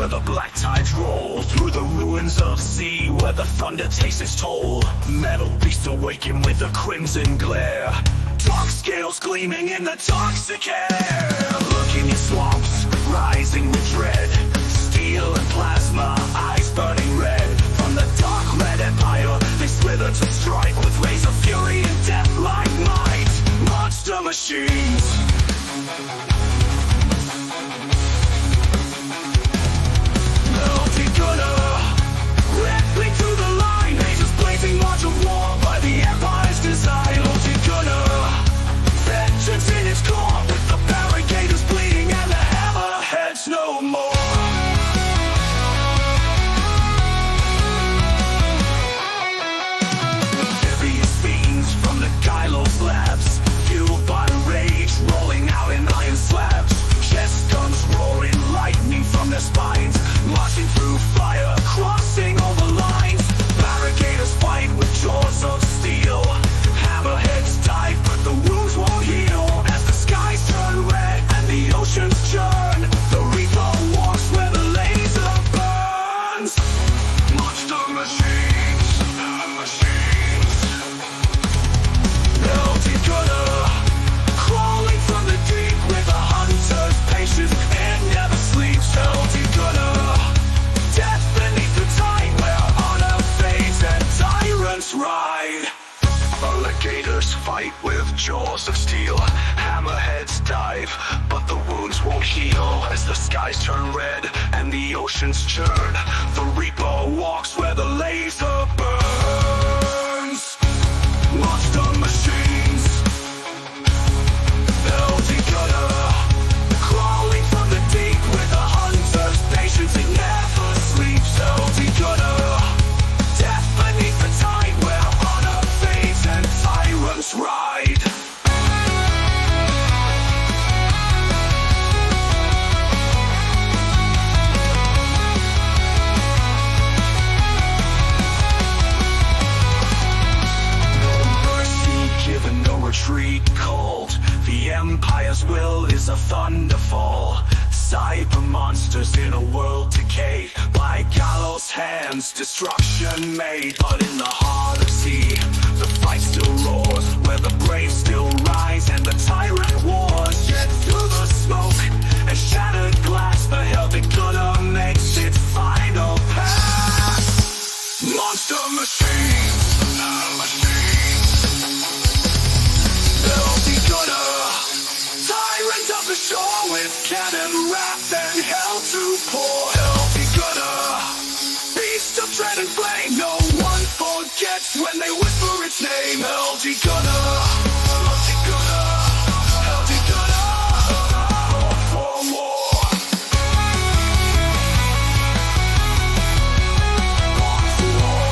where the black tides roll, through the ruins of sea where the thunder takes its toll. Metal beasts awaken with a crimson glare, dark scales gleaming in the toxic air. Look in your swamps, rising with dread, steel and plasma, eyes burning red. From the dark red empire, they slither to strike with rays of fury and death like might. Monster machines. Heldigunner, ripping through the line, lasers blazing, march of war by the Empire's design. Heldigunner, vengeance in its core, with the barricaders bleeding and the hammerheads no more. Various fiends from the Gylos labs, fueled by rage, rolling out in iron slabs. Chest guns roaring, lightning from their spines, marching through fire, crossing over lines. Barricaders fight with jaws of steel, hammerheads dive but the wounds won't heal. As the skies turn red and the oceans churn, the Reaper walks where the laser burns. Monster machines, machines. Heldigunner, crawling from the deep with a hunter's patience and never sleeps. Heldigunner, death beneath the tide where honor fades and tyrants ride. Alligators fight with jaws of steel, hammerheads dive but the wounds won't heal. As the skies turn red and the oceans churn, the Reaper walks where the laser burns. Monster machines. Heldigunner, crawling from the deep with a hunter's patience, it never sleeps. Heldigunner, death beneath the tide where honor fades and tyrants ride. Given no retreat called, the Empire's will is a thunderfall. Cyber monsters in a world decayed by gallows hands, destruction made. But in the heart of sea, the fight still roars, where the brave still rise and the tyrant wars. Yet through the smoke and shattered glass, the Heldigunner makes its final pass. Monster machines, machines. Heldigunner, tyrant of the shore with cannon wrath and hell to pour. Heldigunner, beast of dread and flame, no one forgets when they whisper its name. Heldigunner, Heldigunner, Heldigunner, for more. Born for war.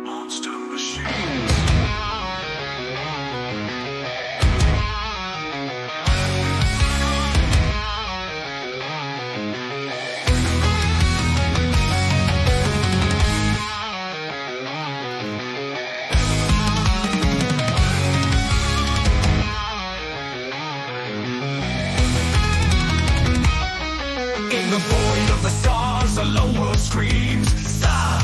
Monster machines. In the void of the stars, a lone world screams.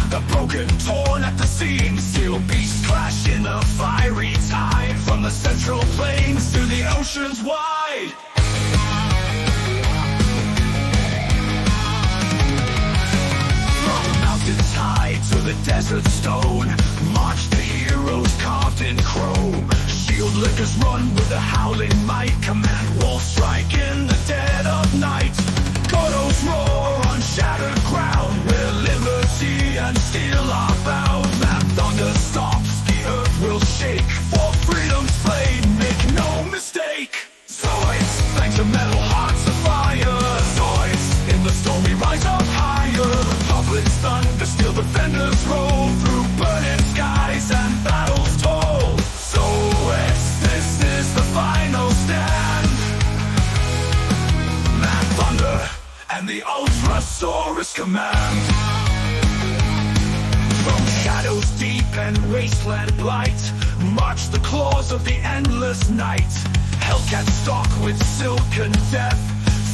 The broken, torn at the seams, steel beasts clash in the fiery tide, from the central plains to the oceans wide. From mountains high to the desert stone, march the heroes carved in chrome. Shield lickers run with a howling might, command wolf strike in the dead of night. Kodos roar on shattered ground, where liberty and steel are bound. That thunder stops, the earth will shake, for freedom's blade, make no mistake. Zoids, thanks to metal hearts of fire. Zoids, in the storm we rise up higher. Republic's thunder, steel defenders roll through burning skies and battles toll. Zoids, this is the final stand. and the Ultrasaurus command. From shadows deep and wasteland blight march the claws of the endless night. Hellcats stalk with silken death,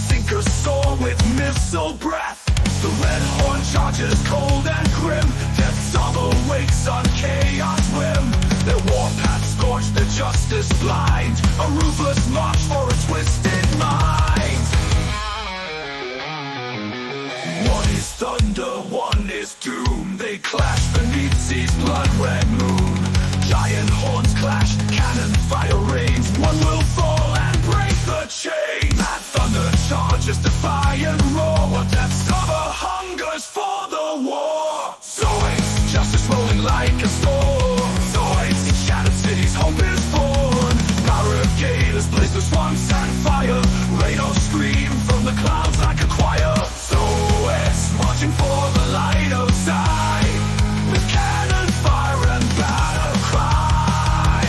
sinkers soar with missile breath. The red horn charges cold and grim, death summer wakes on chaos whim. Their warpath scorch the justice blind, a ruthless march for a twisted mind. One is thunder, one is doom. They clash beneath sea's blood-red moon. Giant horns clash, cannon fire rains. One will fall and break the chain. Mad thunder charges, defiant roar, while death summer hungers for the war. Zoids, justice rolling like a storm. Zoids, in shattered cities hope is born. Barricades blaze with swamps and fire. Radar scream from the clouds like a choir. Zoids, marching for the light of sight, with cannon fire and battle cry.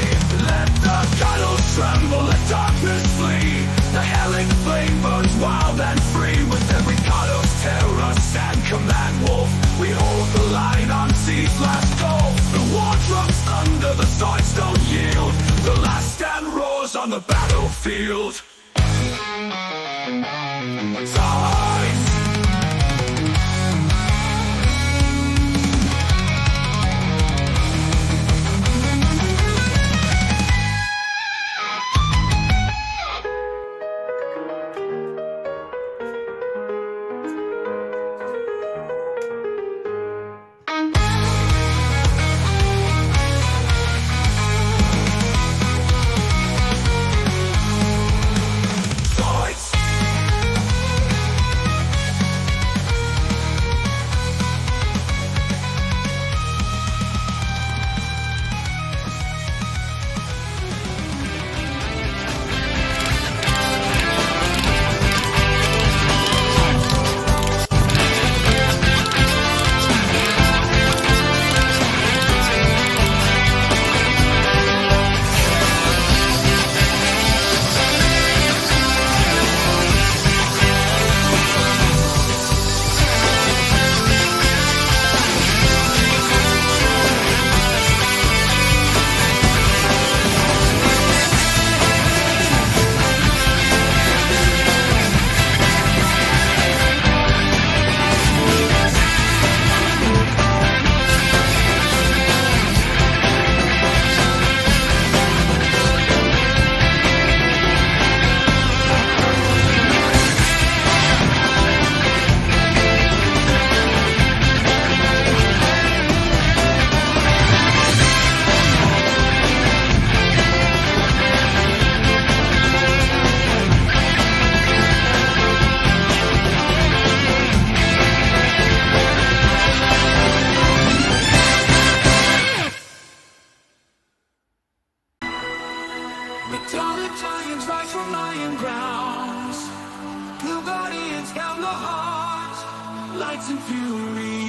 Let the battles tremble, let darkness flee. The helling flame burns wild and free. With every Kados terror and command wolf, we hold the line on sea's last gulf. The war drums thunder, the Zoids don't yield. The last stand roars on the battlefield. Zoids! Metallic giants rise from lion grounds. Blue guardians held the heart, lights and fury.